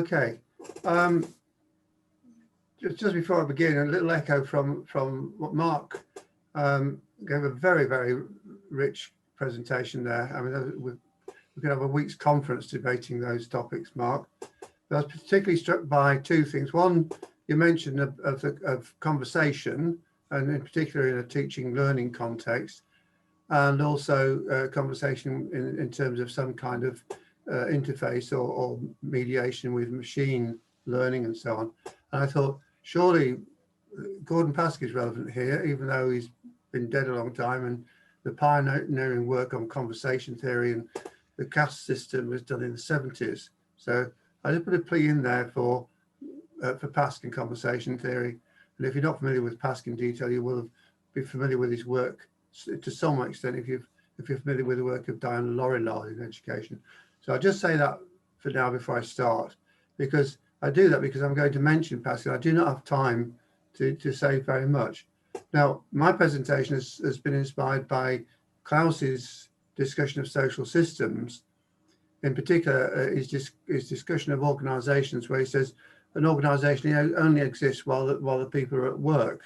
Okay. Just before I begin, a little echo from what Mark gave a very, very rich presentation there. I mean, we could have a week's conference debating those topics, Mark. But I was particularly struck by two things. One, you mentioned of conversation, and in particular in a teaching learning context, and also conversation in terms of some kind of interface or mediation with machine learning and so on. And I thought, surely Gordon Pask is relevant here, even though he's been dead a long time, and the pioneering work on conversation theory and the caste system was done in the 70s. So I just put a plea in there for Pask and conversation theory. And if you're not familiar with Pask in detail, you will be familiar with his work to some extent if you're familiar with the work of Diana Lorillard in education. So I'll just say that for now before I start, because I do that because I'm going to mention Pask. I do not have time to say very much. Now, my presentation has been inspired by Klaus's discussion of social systems, in particular his discussion of organizations, where he says an organization only exists while the people are at work,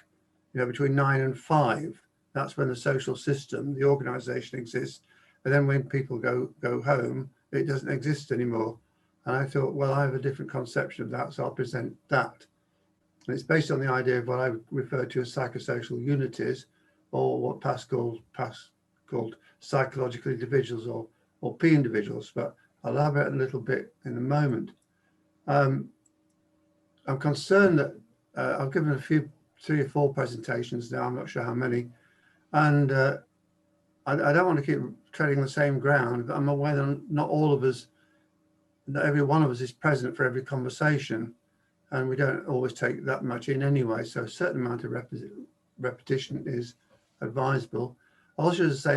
between 9 and 5. That's when the social system, the organization exists. And then when people go home, it doesn't exist anymore. And I thought, well, I have a different conception of that, so I'll present that. And it's based on the idea of what I refer to as psychosocial unities, or what Pask called psychological individuals or P individuals, but I'll elaborate a little bit in a moment. I'm concerned that I've given 3 or 4 presentations now, I'm not sure how many, and I don't want to keep treading the same ground, but I'm aware that not every one of us is present for every conversation, and we don't always take that much in anyway, so a certain amount of repetition is advisable. I also should say,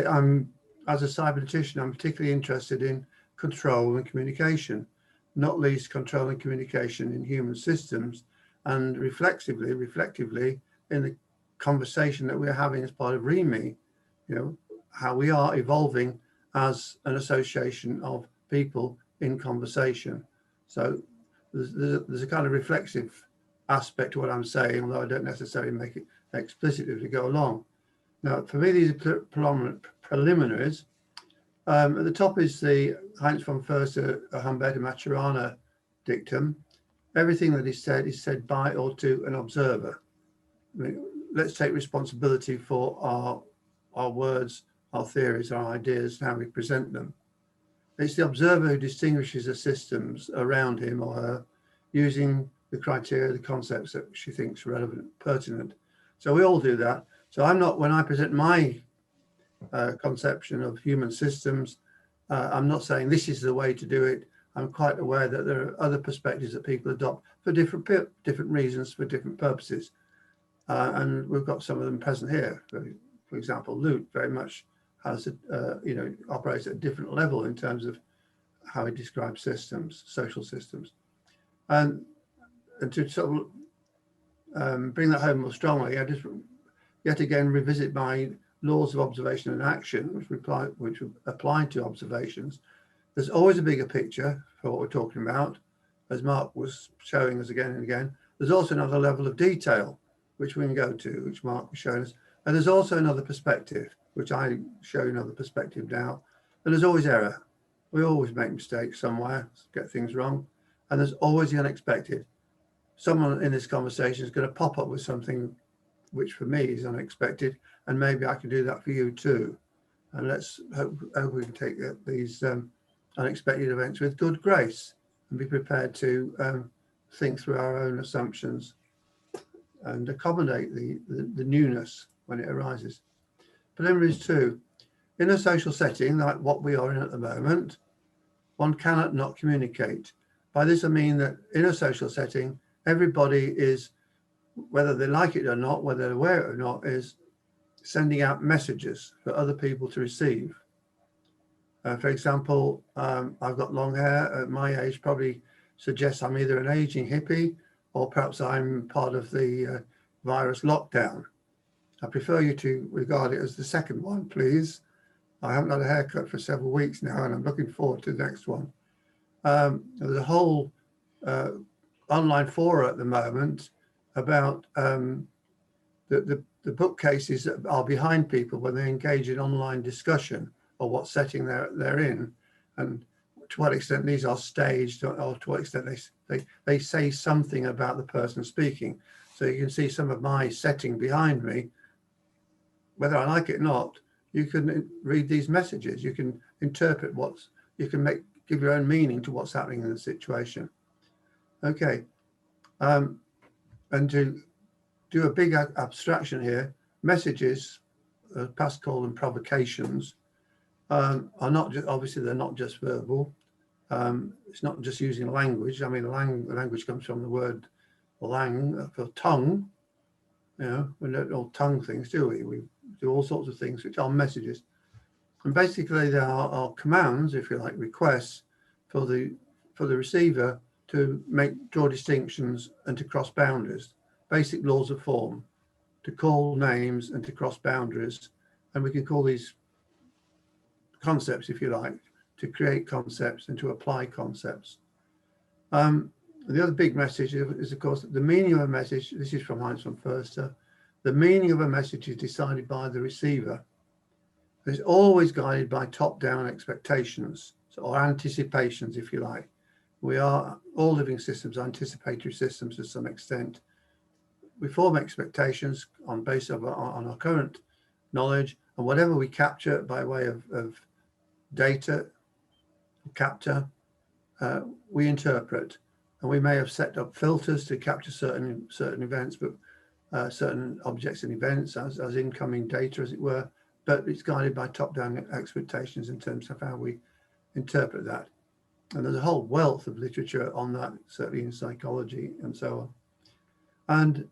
as a cybernetician, I'm particularly interested in control and communication, not least control and communication in human systems, and reflectively in the conversation that we're having as part of Remy, how we are evolving as an association of people in conversation. So there's a kind of reflexive aspect to what I'm saying, although I don't necessarily make it explicit as we go along. Now, for me, these are preliminaries. At the top is the Heinz von Förster Humberto Maturana dictum. Everything that is said by or to an observer. I mean, let's take responsibility for our words, our theories, our ideas, and how we present them. It's the observer who distinguishes the systems around him or her using the criteria, the concepts that she thinks relevant, pertinent. So we all do that. So when I present my conception of human systems, I'm not saying this is the way to do it. I'm quite aware that there are other perspectives that people adopt for different reasons, for different purposes. And we've got some of them present here. For example, Lute very much has, operates at a different level in terms of how he describes systems, social systems. And to sort of bring that home more strongly, I just yet again revisit my laws of observation and action, which apply to observations. There's always a bigger picture for what we're talking about, as Mark was showing us again and again. There's also another level of detail, which we can go to, which Mark was showing us. And there's also another perspective, which I show another perspective now. And there's always error. We always make mistakes somewhere, get things wrong. And there's always the unexpected. Someone in this conversation is going to pop up with something which for me is unexpected, and maybe I can do that for you too. And let's hope we can take these unexpected events with good grace and be prepared to think through our own assumptions and accommodate the newness when it arises. Preliminaries 2. In a social setting like what we are in at the moment, one cannot not communicate. By this I mean that in a social setting, everybody is, whether they like it or not, whether they're aware or not, is sending out messages for other people to receive. For example, I've got long hair at my age, probably suggests I'm either an aging hippie or perhaps I'm part of the virus lockdown. I prefer you to regard it as the second one, please. I haven't had a haircut for several weeks now, and I'm looking forward to the next one. There's a whole online fora at the moment about the bookcases that are behind people when they engage in online discussion, or what setting they're in, and to what extent these are staged, or to what extent they say something about the person speaking. So you can see some of my setting behind me. Whether I like it or not, you can read these messages. You can interpret you can give your own meaning to what's happening in the situation. Okay, and to do a big abstraction here, messages, past call them provocations, are not just, obviously they're not just verbal. It's not just using language. I mean, language comes from the word lang for tongue. You know, we don't all tongue things, do we? We do all sorts of things which are messages. And basically they are commands, if you like, requests for the receiver to draw distinctions and to cross boundaries, basic laws of form, to call names and to cross boundaries. And we can call these concepts, if you like, to create concepts and to apply concepts. The other big message is, of course, the meaning of a message. This is from Heinz von Förster. The meaning of a message is decided by the receiver. It's always guided by top-down expectations, or anticipations, if you like. We are, all living systems, anticipatory systems to some extent. We form expectations on our current knowledge, and whatever we capture by way of data, capture, we interpret. And we may have set up filters to capture certain events, but certain objects and events as incoming data, as it were. But it's guided by top-down expectations in terms of how we interpret that. And there's a whole wealth of literature on that, certainly in psychology and so on. And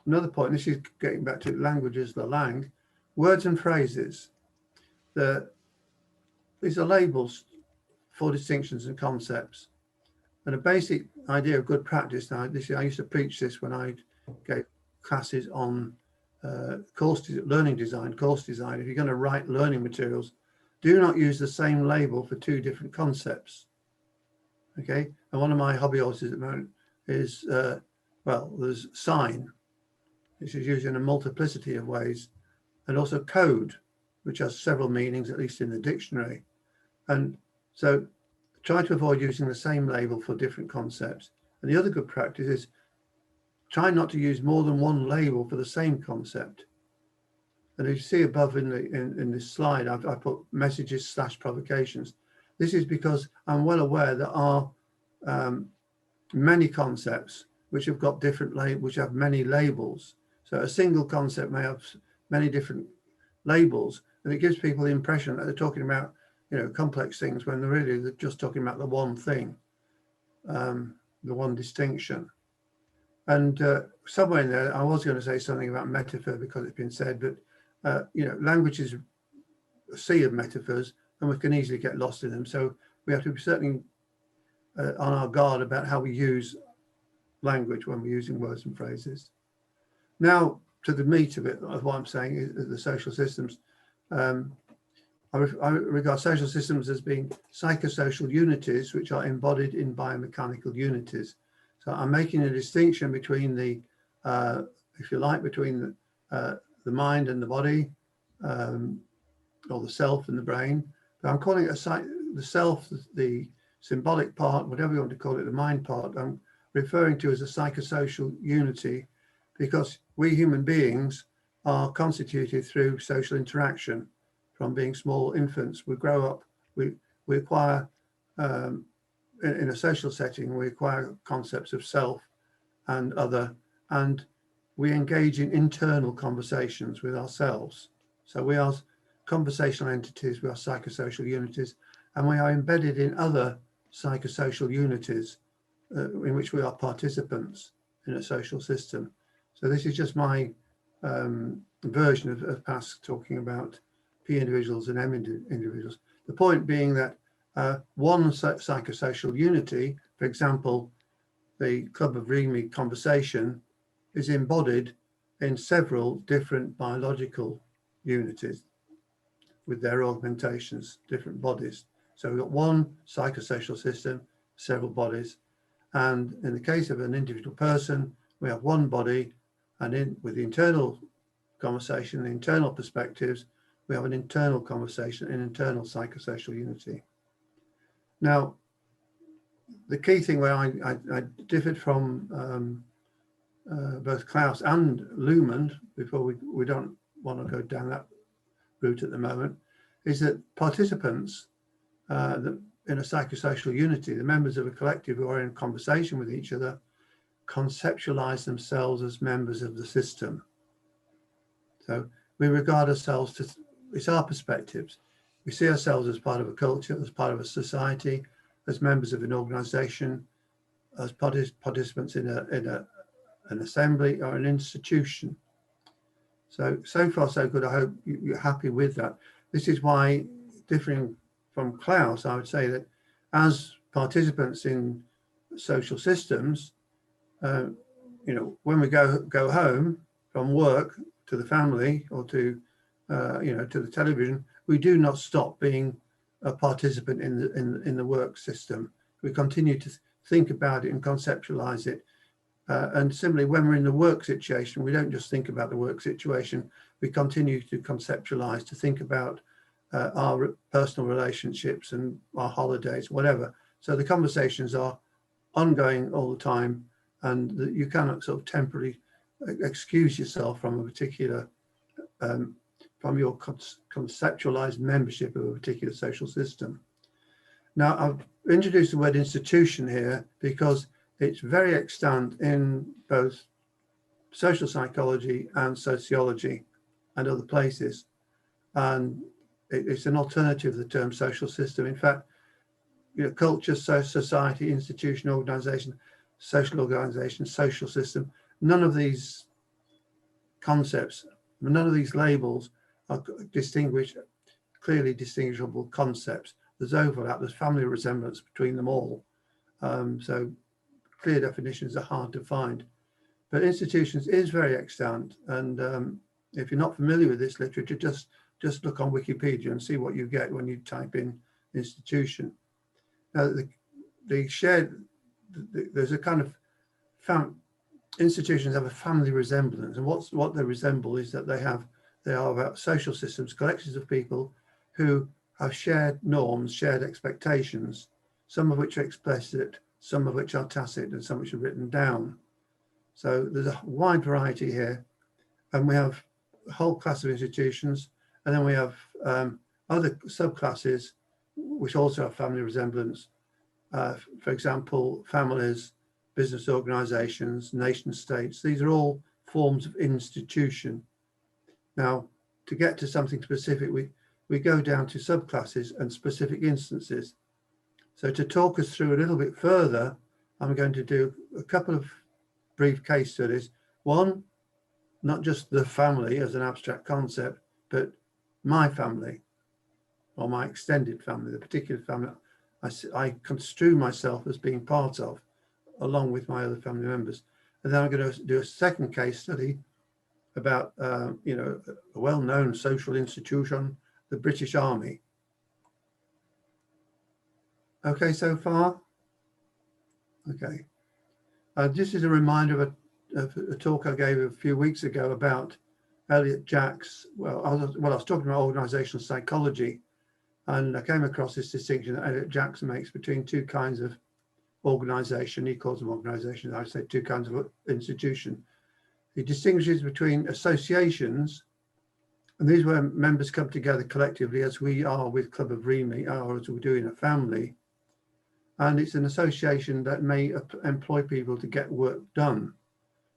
another point, this is getting back to languages, the lang, words and phrases. These are labels for distinctions and concepts. And a basic idea of good practice, now I used to preach this when I gave classes on learning design, course design. If you're going to write learning materials, do not use the same label for two different concepts. Okay, and one of my hobby horses at the moment is, well, there's sign, which is used in a multiplicity of ways, and also code, which has several meanings, at least in the dictionary. And so try to avoid using the same label for different concepts. And the other good practice is try not to use more than one label for the same concept. And as you see above in this slide, I put messages / provocations. This is because I'm well aware there are many concepts which have got different which have many labels. So a single concept may have many different labels, and it gives people the impression that they're talking about, you know, complex things when they're just talking about the one thing, the one distinction. And somewhere in there, I was going to say something about metaphor because it's been said, but you know, language is a sea of metaphors, and we can easily get lost in them. So we have to be certainly on our guard about how we use language when we're using words and phrases. Now, to the meat of it, of what I'm saying is the social systems. I regard social systems as being psychosocial unities, which are embodied in biomechanical unities. So I'm making a distinction between the, if you like, between the mind and the body, or the self and the brain. But I'm calling it the self, the symbolic part, whatever you want to call it, the mind part, I'm referring to as a psychosocial unity, because we human beings are constituted through social interaction. From being small infants, we grow up, we acquire, in a social setting, we acquire concepts of self and other, and we engage in internal conversations with ourselves. So we are conversational entities, we are psychosocial unities, and we are embedded in other psychosocial unities in which we are participants in a social system. So this is just my version of past talking about P individuals and M individuals. The point being that one psychosocial unity, for example, the Club of Remy conversation, is embodied in several different biological unities with their augmentations, different bodies. So we've got one psychosocial system, several bodies. And in the case of an individual person, we have one body, and with the internal conversation, the internal perspectives, we have an internal conversation, an internal psychosocial unity. Now, the key thing where I differed from both Klaus and Luhmann, before we don't want to go down that route at the moment, is that participants in a psychosocial unity, the members of a collective who are in conversation with each other, conceptualize themselves as members of the system. So we regard ourselves it's our perspectives. We see ourselves as part of a culture, as part of a society, as members of an organization, as participants in an assembly or an institution. So far so good. I hope you're happy with that. This is why, differing from Klaus, I would say that as participants in social systems, when we go home from work to the family or to the television, we do not stop being a participant in the work system. We continue to think about it and conceptualize it. And similarly, when we're in the work situation, we don't just think about the work situation. We continue to conceptualize, to think about our personal relationships and our holidays, whatever. So the conversations are ongoing all the time, and you cannot sort of temporarily excuse yourself from a particular, from your conceptualized membership of a particular social system. Now, I've introduced the word institution here because it's very extant in both social psychology and sociology and other places. And it's an alternative to the term social system. In fact, culture, society, institution, organization, social system, none of these concepts, none of these labels are clearly distinguishable concepts. There's overlap, there's family resemblance between them all. So clear definitions are hard to find. But institutions is very extant. And if you're not familiar with this literature, just look on Wikipedia and see what you get when you type in institution. Now, there's a kind of institutions have a family resemblance, and what they resemble is that they are about social systems, collections of people who have shared norms, shared expectations, some of which are explicit, some of which are tacit, and some which are written down. So there's a wide variety here, and we have a whole class of institutions, and then we have other subclasses which also have family resemblance. For example, families, business organizations, nation states. These are all forms of institution. Now, to get to something specific, we go down to subclasses and specific instances. So to talk us through a little bit further, I'm going to do a couple of brief case studies. One, not just the family as an abstract concept, but my family or my extended family, the particular family I construe myself as being part of, along with my other family members. And then I'm going to do a second case study about, a well-known social institution, the British Army. Okay, so far? Okay. This is a reminder of a talk I gave a few weeks ago about Elliot Jack's, I was talking about organizational psychology, and I came across this distinction that Elliot Jack makes between two kinds of organization. He calls them organizations, I say two kinds of institution. He distinguishes between associations, and these where members come together collectively, as we are with Club of Remy, or as we do in a family. And it's an association that may employ people to get work done.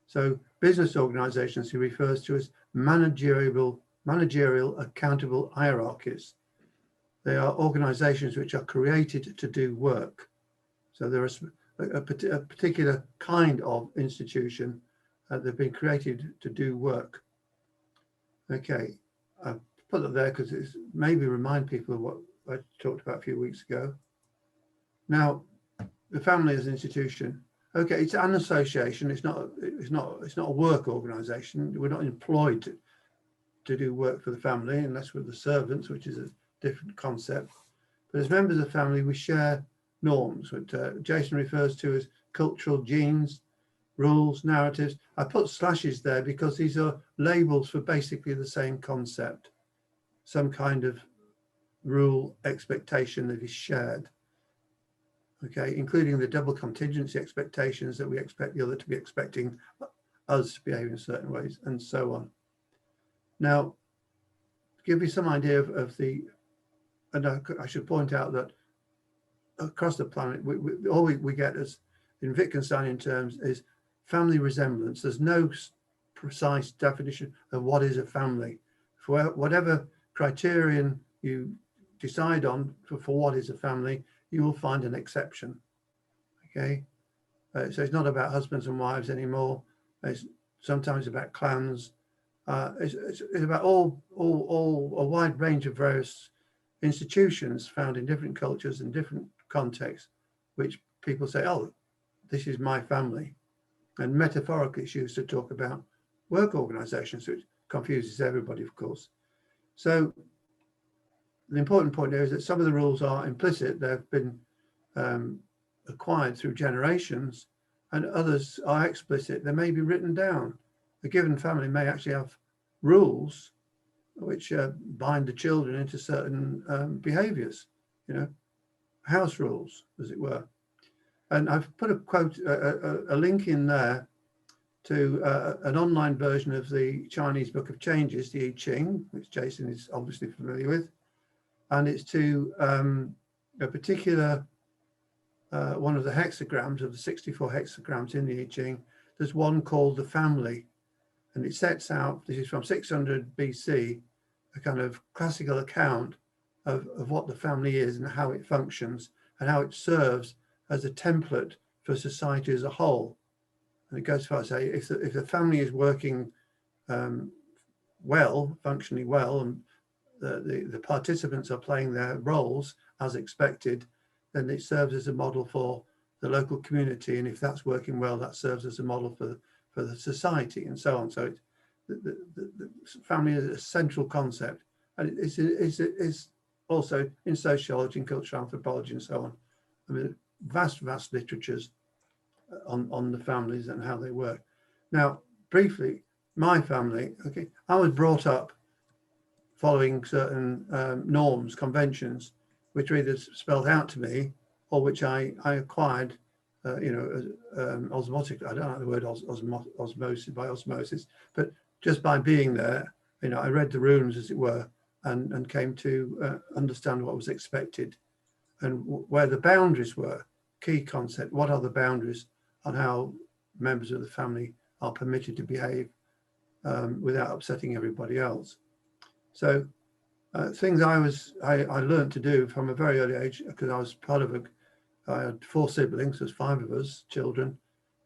So business organizations he refers to as managerial accountable hierarchies. They are organizations which are created to do work. So there is a particular kind of institution they've been created to do work. Okay, I put that there because it's maybe remind people of what I talked about a few weeks ago. Now, the family as an institution. Okay, it's an association. It's not a work organization. We're not employed to do work for the family unless we're the servants, which is a different concept. But as members of the family, we share norms, which Jason refers to as cultural genes, rules, narratives. I put slashes there because these are labels for basically the same concept, some kind of rule expectation that is shared, okay, including the double contingency expectations that we expect the other to be expecting us to behave in certain ways, and so on. Now, to give you some idea of the, and I should point out that across the planet, all we get as in Wittgensteinian terms is family resemblance. There's no precise definition of what is a family. For whatever criterion you decide on for what is a family, you will find an exception. Okay, so it's not about husbands and wives anymore. It's sometimes about clans. It's about all a wide range of various institutions found in different cultures and different contexts, which people say, oh, this is my family. And metaphorically, it's used to talk about work organizations, which confuses everybody, of course. So the important point here is that some of the rules are implicit. They've been acquired through generations, and others are explicit. They may be written down. A given family may actually have rules which bind the children into certain behaviors, you know, house rules, as it were. And I've put a quote, a link in there to an online version of the Chinese Book of Changes, the I Ching, which Jason is obviously familiar with. And it's to a particular one of the hexagrams of the 64 hexagrams in the I Ching. There's one called the family. And it sets out, this is from 600 BC, a kind of classical account of what the family is and how it functions and how it serves as a template for society as a whole. And it goes as far as say, if the family is working well, functionally well, and the participants are playing their roles as expected, then it serves as a model for the local community. And if that's working well, that serves as a model for the society, and so on. So the family is a central concept, and it's also in sociology and cultural anthropology and so on. I mean, vast literatures on the families and how they work. Now, briefly, my family, okay, I was brought up following certain norms, conventions, which were either spelled out to me or which I acquired, you know, osmotic. I don't know the word osmosis, by osmosis, but just by being there, you know, I read the runes, as it were, and came to understand what was expected and where the boundaries were. Key concept, what are the boundaries on how members of the family are permitted to behave without upsetting everybody else. So things I learned to do from a very early age, because I was part of I had 4 siblings, there's 5 of us, children.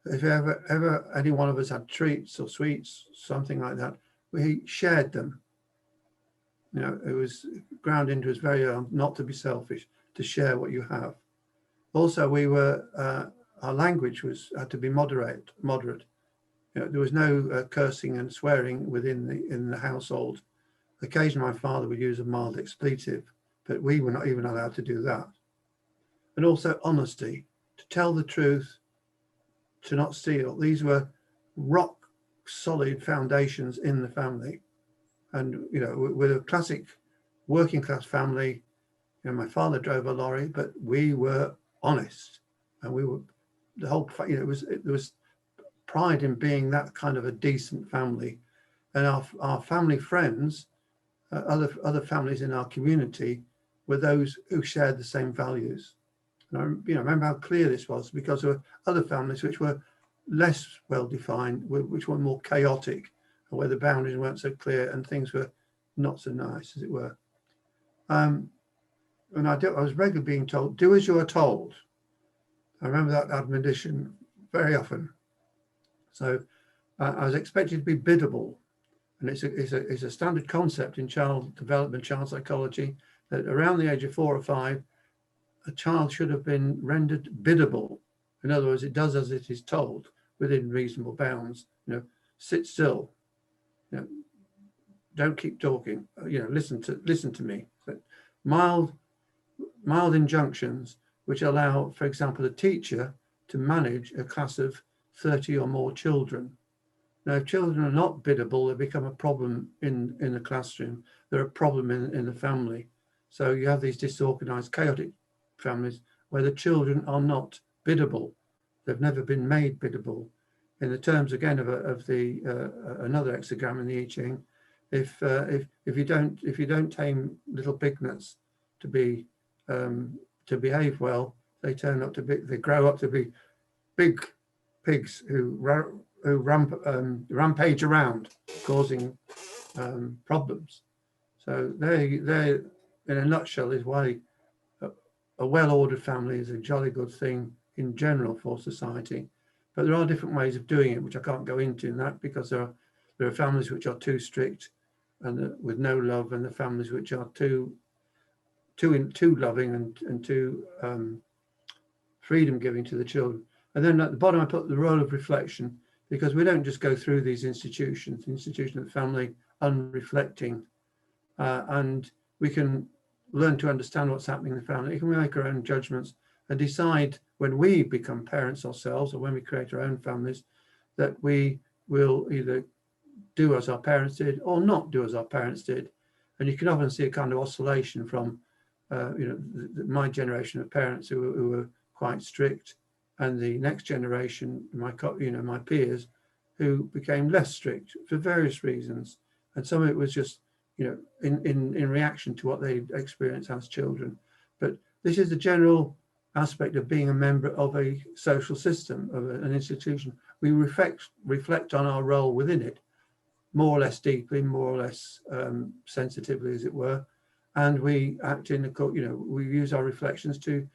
If ever any one of us had treats or sweets, something like that, we shared them. You know, it was ground into us very early not to be selfish, to share what you have. Also, we were, our language had to be moderate. You know, there was no cursing and swearing in the household. Occasionally, my father would use a mild expletive, but we were not even allowed to do that. And also honesty, to tell the truth, to not steal. These were rock solid foundations in the family. And, you know, with a classic working class family, you know, my father drove a lorry, but we were honest, and we were the whole, you know, there was pride in being that kind of a decent family. And our family friends, other families in our community, were those who shared the same values. And I, you know, remember how clear this was, because there were other families which were less well defined, which were more chaotic, and where the boundaries weren't so clear and things were not so nice, as it were. And I was regularly being told, do as you are told. I remember that admonition very often. So I was expected to be biddable. And it's a standard concept in child development, child psychology, that around the age of 4 or 5, a child should have been rendered biddable. In other words, it does as it is told within reasonable bounds. You know, sit still. You know, don't keep talking. You know, listen to me. So mild injunctions which allow, for example, a teacher to manage a class of 30 or more children. Now, if children are not biddable, they become a problem in the classroom. They're a problem in the family. So you have these disorganized, chaotic families where the children are not biddable. They've never been made biddable. In the terms again of another hexagram in the I Ching, if you don't tame little pignuts to behave well, they grow up to be big pigs who rampage around, causing problems. So they in a nutshell is why a well-ordered family is a jolly good thing in general for society. But there are different ways of doing it, which I can't go into in that, because there are families which are too strict and with no love, and the families which are too loving and too freedom giving to the children. And then at the bottom I put the role of reflection, because we don't just go through these institutions, the institution of the family, unreflecting, and we can learn to understand what's happening in the family. We can make our own judgments and decide when we become parents ourselves, or when we create our own families, that we will either do as our parents did or not do as our parents did. And you can often see a kind of oscillation from my generation of parents who were quite strict, and the next generation, my peers, who became less strict for various reasons. And some of it was just in reaction to what they experienced as children. But this is the general aspect of being a member of a social system, of an institution. We reflect on our role within it, more or less deeply, more or less sensitively, as it were, and we act we use our reflections to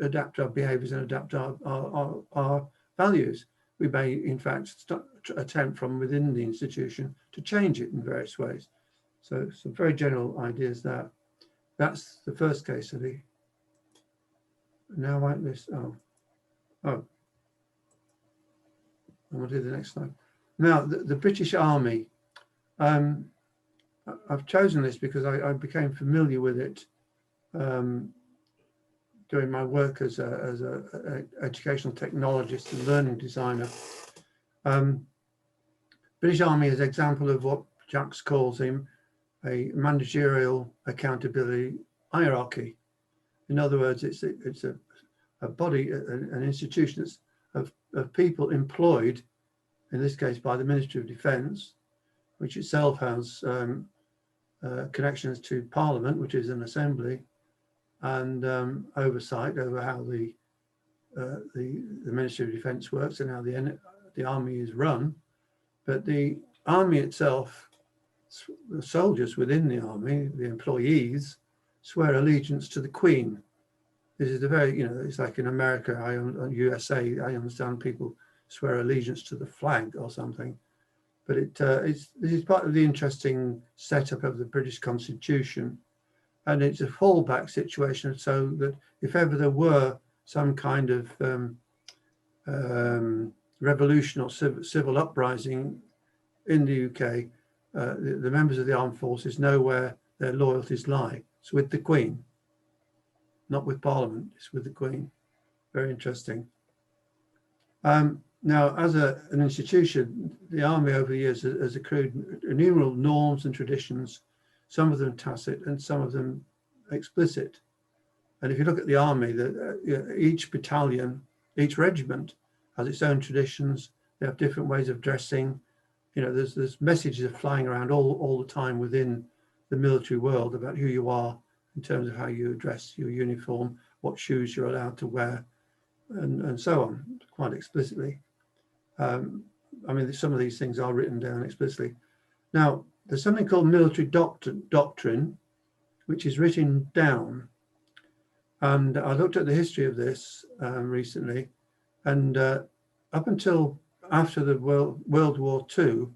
adapt our behaviours and adapt our values. We may, in fact, attempt from within the institution to change it in various ways. So some very general ideas there. That's the first case study. Now like this. Oh, I'm going to do the next slide. Now, the British Army. I've chosen this because I became familiar with it doing my work as a educational technologist and learning designer. British Army is an example of what Jacques calls a managerial accountability hierarchy. In other words, it's a body, an institution of people employed, in this case by the Ministry of Defence, which itself has connections to Parliament, which is an assembly, and oversight over how the Ministry of Defence works and how the army is run. But the army itself, the soldiers within the army, the employees, swear allegiance to the Queen. This is the very, it's like in America, USA, I understand people swear allegiance to the flag or something. But this is part of the interesting setup of the British Constitution. And it's a fallback situation, so that if ever there were some kind of revolution or civil uprising in the UK, the members of the armed forces know where their loyalties lie. It's with the Queen, not with Parliament, it's with the Queen. Very interesting. Now, as an institution, the army over the years has accrued innumerable norms and traditions, some of them tacit and some of them explicit. And if you look at the army, each battalion, each regiment has its own traditions. They have different ways of dressing. There's messages are flying around all the time within the military world about who you are in terms of how you dress, your uniform, what shoes you're allowed to wear, and so on, quite explicitly. I mean, some of these things are written down explicitly. Now, there's something called military doctrine, which is written down. And I looked at the history of this recently, and up until after the World War II,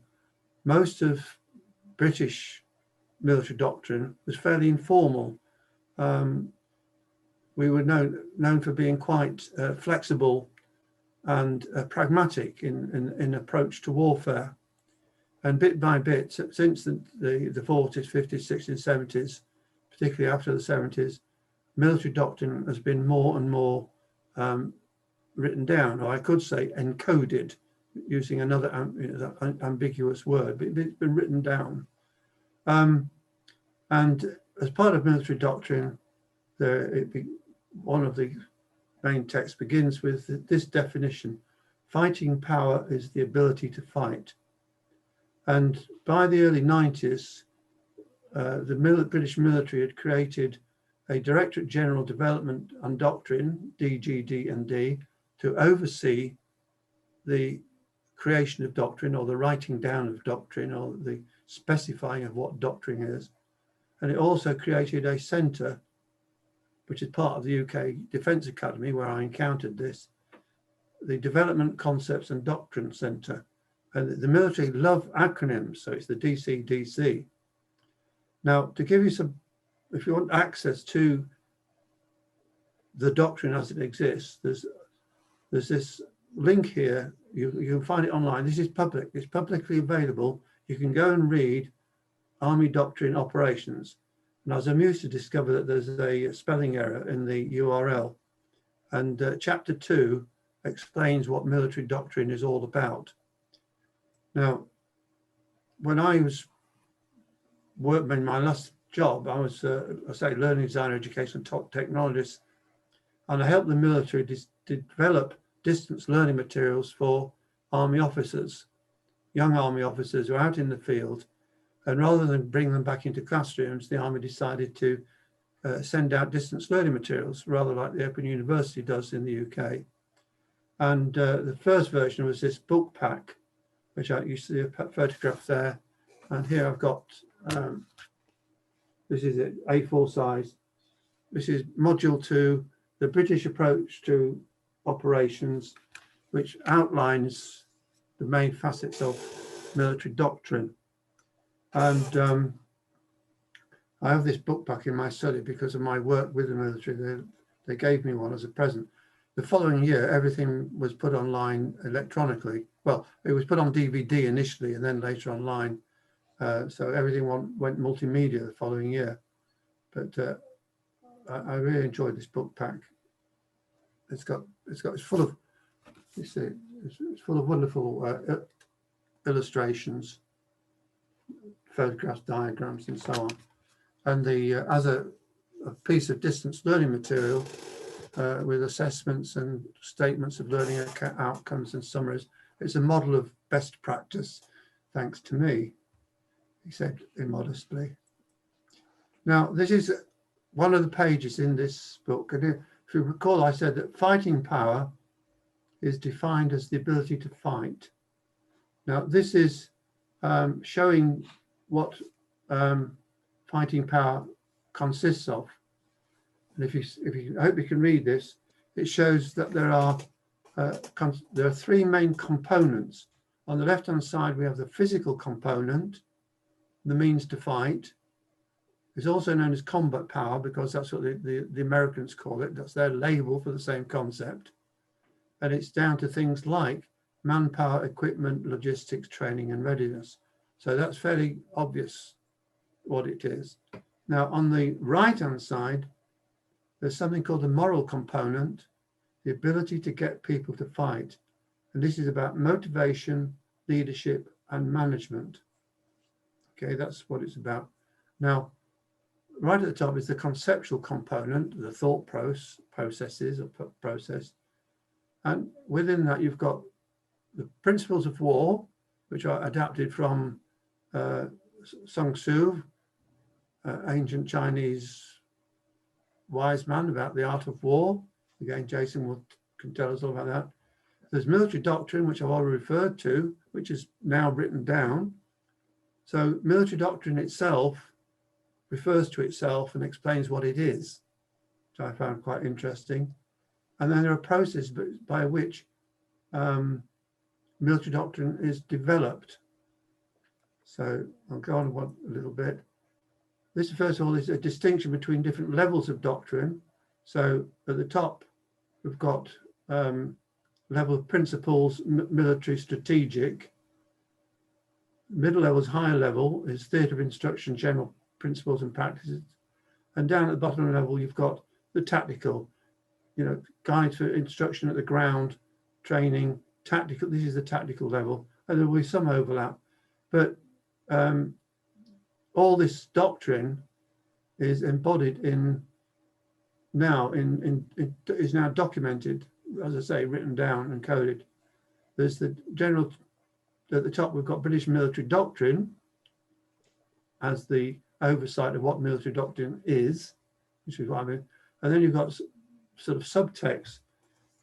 most of British military doctrine was fairly informal. We were known for being quite flexible and pragmatic in approach to warfare. And bit by bit, since the 40s, 50s, 60s, 70s, particularly after the 70s, military doctrine has been more and more written down, or I could say encoded, using another ambiguous word, but it's been written down. And as part of military doctrine, one of the main texts begins with this definition: fighting power is the ability to fight. And by the early 90s, the British military had created a Directorate General Development and Doctrine, DGD&D, to oversee the creation of doctrine, or the writing down of doctrine, or the specifying of what doctrine is. And it also created a centre, which is part of the UK Defence Academy, where I encountered this, the Development Concepts and Doctrine Centre. And the military love acronyms, so it's the DCDC. Now, to give you some, if you want access to the doctrine as it exists, there's this link here. You can find it online. This is public. It's publicly available. You can go and read Army Doctrine Operations. And I was amused to discover that there's a spelling error in the URL. And chapter 2 explains what military doctrine is all about. Now, when I was working in my last job, I was, I say, learning designer, education technologist, and I helped the military develop distance learning materials for Army officers, young Army officers who are out in the field. And rather than bring them back into classrooms, the Army decided to send out distance learning materials, rather like the Open University does in the UK. And the first version was this book pack, which you see a photograph there. And here I've got, this is it, A4 size. This is Module 2, the British approach to operations, which outlines the main facets of military doctrine. And I have this book back in my study because of my work with the military. They gave me one as a present. The following year, everything was put online electronically. Well, it was put on DVD initially and then later online. So everything went multimedia the following year. But I really enjoyed this book pack. It's full of, you see, it's full of wonderful illustrations, photographs, diagrams, and so on. And as a piece of distance learning material with assessments and statements of learning outcomes and summaries, it's a model of best practice, thanks to me, he said immodestly. Now, this is one of the pages in this book. And if you recall, I said that fighting power is defined as the ability to fight. Now, this is showing what fighting power consists of. And I hope you can read this. It shows that there are 3 main components. On the left-hand side, we have the physical component, the means to fight. It's also known as combat power because that's what the Americans call it. That's their label for the same concept. And it's down to things like manpower, equipment, logistics, training, and readiness. So that's fairly obvious what it is. Now, on the right-hand side, there's something called the moral component, the ability to get people to fight. And this is about motivation, leadership, and management. Okay, that's what it's about. Now, right at the top is the conceptual component, the thought processes or process. And within that, you've got the principles of war, which are adapted from Sun Tzu, ancient Chinese wise man about the art of war. Again, Jason can tell us all about that. There's military doctrine, which I've already referred to, which is now written down. So military doctrine itself refers to itself and explains what it is, which I found quite interesting. And then there are processes by which military doctrine is developed. So I'll go on a little bit. This, first of all, is a distinction between different levels of doctrine. So at the top, we've got level of principles, military strategic. Middle level is higher level, is theatre of instruction, general principles and practices. And down at the bottom level, you've got the tactical, you know, guides for instruction at the ground, training, tactical. This is the tactical level, and there will be some overlap, but all this doctrine is embodied in now is now documented, as I say, written down and coded. There's the general, at the top we've got British military doctrine as the oversight of what military doctrine is, which is what I mean. And then you've got sort of subtext,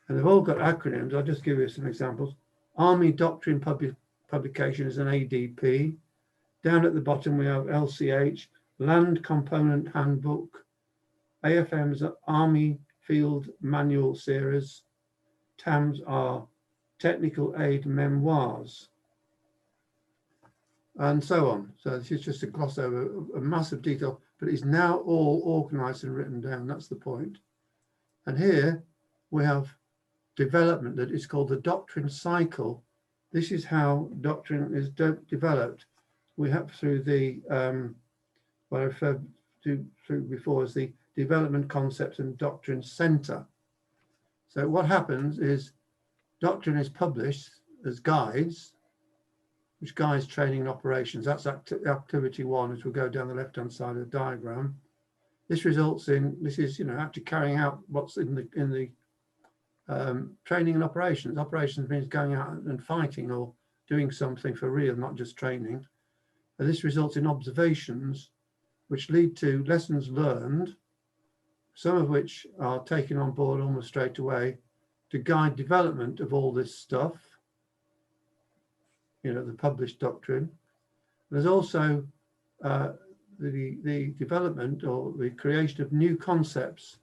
and they've all got acronyms. I'll just give you some examples. Army Doctrine Publication is an ADP. Down at the bottom we have LCH, Land Component Handbook, AFM's Army Field Manual Series, TAMs are Technical Aid Memoirs, and so on. So this is just a gloss over a massive detail, but it's now all organized and written down. That's the point. And here we have development that is called the Doctrine Cycle. This is how doctrine is developed. We have through the what I referred to through before as the Development Concepts and Doctrine Center. So what happens is doctrine is published as guides, which guides training and operations. That's activity one as we go down the left-hand side of the diagram. This results in, this is, you know, actually carrying out what's in the training and operations. Operations means going out and fighting or doing something for real, not just training. And this results in observations which lead to lessons learned, some of which are taken on board almost straight away to guide development of all this stuff, you know, the published doctrine. There's also the development or the creation of new concepts,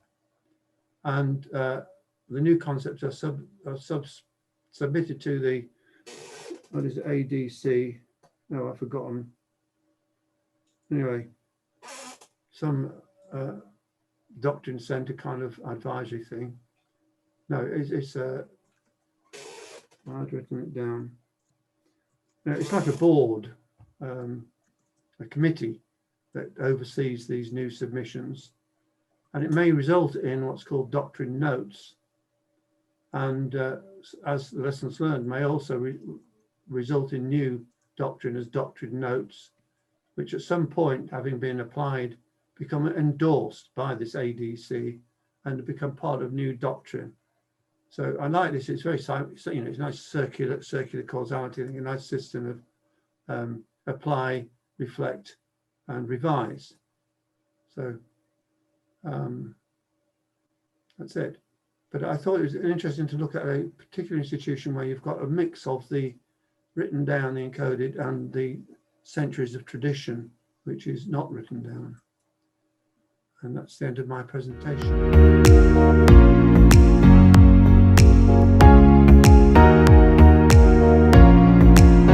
and the new concepts are submitted to the, what is it, ADC? No, I've forgotten. Anyway, some doctrine center kind of advisory thing. No, it's I've written it down. No, it's like a board, a committee that oversees these new submissions, and it may result in what's called doctrine notes, and as the lessons learned may also result in new doctrine as doctrine notes, which at some point, having been applied, become endorsed by this ADC and become part of new doctrine. So I like this. It's very, you know, it's nice circular causality. I think a nice system of apply, reflect, and revise. So that's it. But I thought it was interesting to look at a particular institution where you've got a mix of the written down, the encoded, and the centuries of tradition, which is not written down. And that's the end of my presentation.